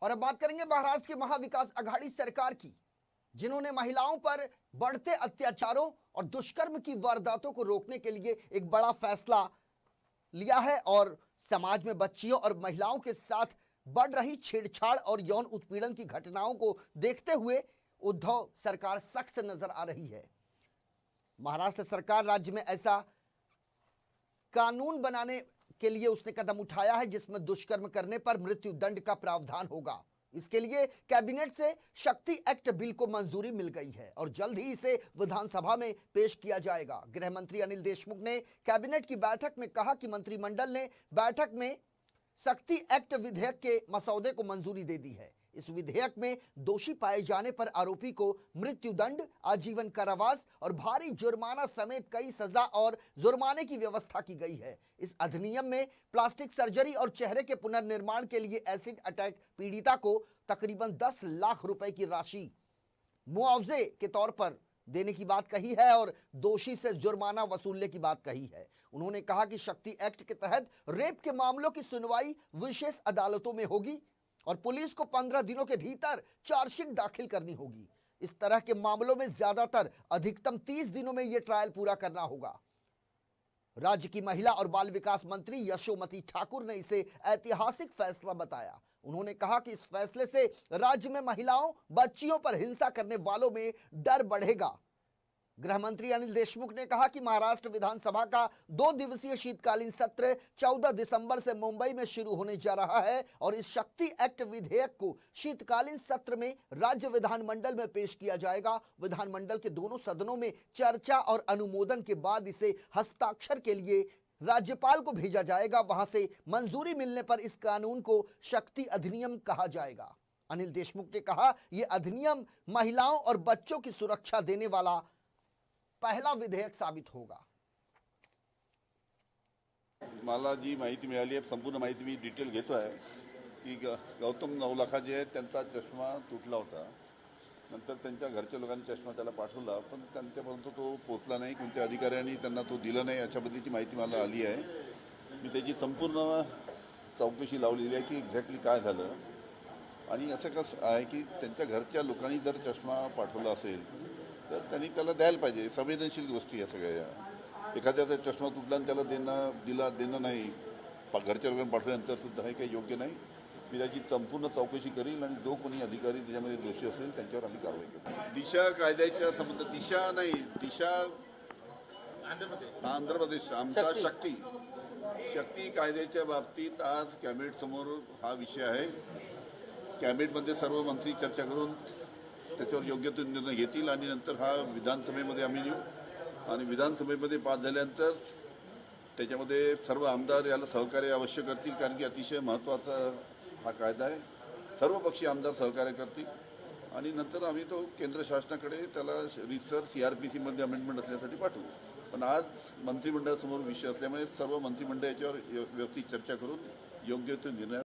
और अब बात करेंगे महाराष्ट्र की महाविकास आघाड़ी सरकार की, जिन्होंने महिलाओं पर बढ़ते अत्याचारों और दुष्कर्म की वारदातों को रोकने के लिए एक बड़ा फैसला लिया है और समाज में बच्चियों और महिलाओं के साथ बढ़ रही छेड़छाड़ और यौन उत्पीड़न की घटनाओं को देखते हुए उद्धव सरकार सख्त नजर आ रही है। महाराष्ट्र सरकार राज्य में ऐसा कानून बनाने के लिए उसने कदम उठाया है जिसमें दुष्कर्म करने पर मृत्यु दंड का प्रावधान होगा। इसके लिए कैबिनेट से शक्ति एक्ट बिल को मंजूरी मिल गई है और जल्द ही इसे विधानसभा में पेश किया जाएगा। गृह मंत्री अनिल देशमुख ने कैबिनेट की बैठक में कहा कि मंत्रिमंडल ने बैठक में शक्ति एक्ट विधेयक के मसौदे को मंजूरी दे दी है। इस विधेयक में दोषी पाए जाने पर आरोपी को मृत्युदंड, आजीवन कारावास और भारी जुर्माना समेत कई सजा और जुर्माने की व्यवस्था की गई है। इस अधिनियम में प्लास्टिक सर्जरी और चेहरे के पुनर्निर्माण के लिए एसिड अटैक पीड़िता को तकरीबन 10 लाख रुपए की राशि मुआवजे के तौर पर देने की बात कही है और दोषी से जुर्माना वसूलने की बात कही है। उन्होंने कहा कि शक्ति एक्ट के तहत रेप के मामलों की सुनवाई विशेष अदालतों में होगी और पुलिस को 15 दिनों के भीतर चार्जशीट दाखिल करनी होगी। इस तरह के मामलों में ज्यादातर अधिकतम 30 दिनों में यह ट्रायल पूरा करना होगा। राज्य की महिला और बाल विकास मंत्री यशोमती ठाकुर ने इसे ऐतिहासिक फैसला बताया। उन्होंने कहा कि इस फैसले से राज्य में महिलाओं, बच्चियों पर हिंसा करने वालों में डर बढ़ेगा। गृह मंत्री अनिल देशमुख ने कहा कि महाराष्ट्र विधानसभा का 2 दिवसीय शीतकालीन सत्र 14 दिसंबर से मुंबई में शुरू होने जा रहा है और इस शक्ति एक्ट विधेयक को शीतकालीन सत्र में राज्य विधानमंडल में पेश किया जाएगा। विधानमंडल के दोनों सदनों में चर्चा और अनुमोदन के बाद इसे हस्ताक्षर के लिए राज्यपाल को भेजा जाएगा। वहां से मंजूरी मिलने पर इस कानून को शक्ति अधिनियम कहा जाएगा। अनिल देशमुख ने कहा, यह अधिनियम महिलाओं और बच्चों की सुरक्षा देने वाला पहला विधेयक साबित होगा। मला जी माहिती मिळाली आहे, संपूर्ण माहिती मी डिटेल घेतो आहे की गौतम नवलाखा जे आहेत त्यांचा चष्मा तुटला होता। नंतर त्यांच्या घरच्या लोकांनी चष्मा त्याला पाठवला, पण त्यांच्यापर्यंत तो पोहोचला नाही, कोणत्या अधिकाऱ्यांनी त्यांना तो दिला नाही, अशा पद्धतीची माहिती मला आली आहे। मी त्याची संपूर्ण चौकशी लावलेली आहे की एक्झॅक्टली काय झालं आणि असं कसं आहे की त्यांच्या घरच्या लोकांनी जर चष्मा पाठवला असेल तर त्यांनी त्याला द्यायला पाहिजे। संवेदनशील गोष्टी या सगळ्या, एखाद्याचा चष्मा तुटला आणि त्याला देणं नाही, घरच्या लोकांना पाठवल्यानंतर सुद्धा हे काही योग्य नाही। मी त्याची संपूर्ण चौकशी करील आणि जो कोणी अधिकारी त्याच्यामध्ये दोषी असेल त्यांच्यावर आम्ही कारवाई करू। दिशा कायद्याच्या संबंध दिशा आंध्र प्रदेश आमचा शक्ती कायद्याच्या बाबतीत आज कॅबिनेट समोर हा विषय आहे। कॅबिनेटमध्ये सर्व मंत्री चर्चा करून त्याच्यावर योग्य तो निर्णय घेतील आणि नंतर हा विधानसभेमध्ये आम्ही नेऊ आणि विधानसभेमध्ये पास झाल्यानंतर त्याच्यामध्ये सर्व आमदार याला सहकार्य अवश्य करतील, कारण की अतिशय महत्त्वाचा हा कायदा आहे। सर्व पक्षीय आमदार सहकार्य करतील आणि नंतर आम्ही तो केंद्र शासनाकडे त्याला रिसर CRPC मध्ये अमेंडमेंट असण्यासाठी पाठवू। पण आज मंत्रिमंडळासमोर विषय असल्यामुळे सर्व मंत्रिमंडळ याच्यावर व्यवस्थित चर्चा करून योग्य तो निर्णय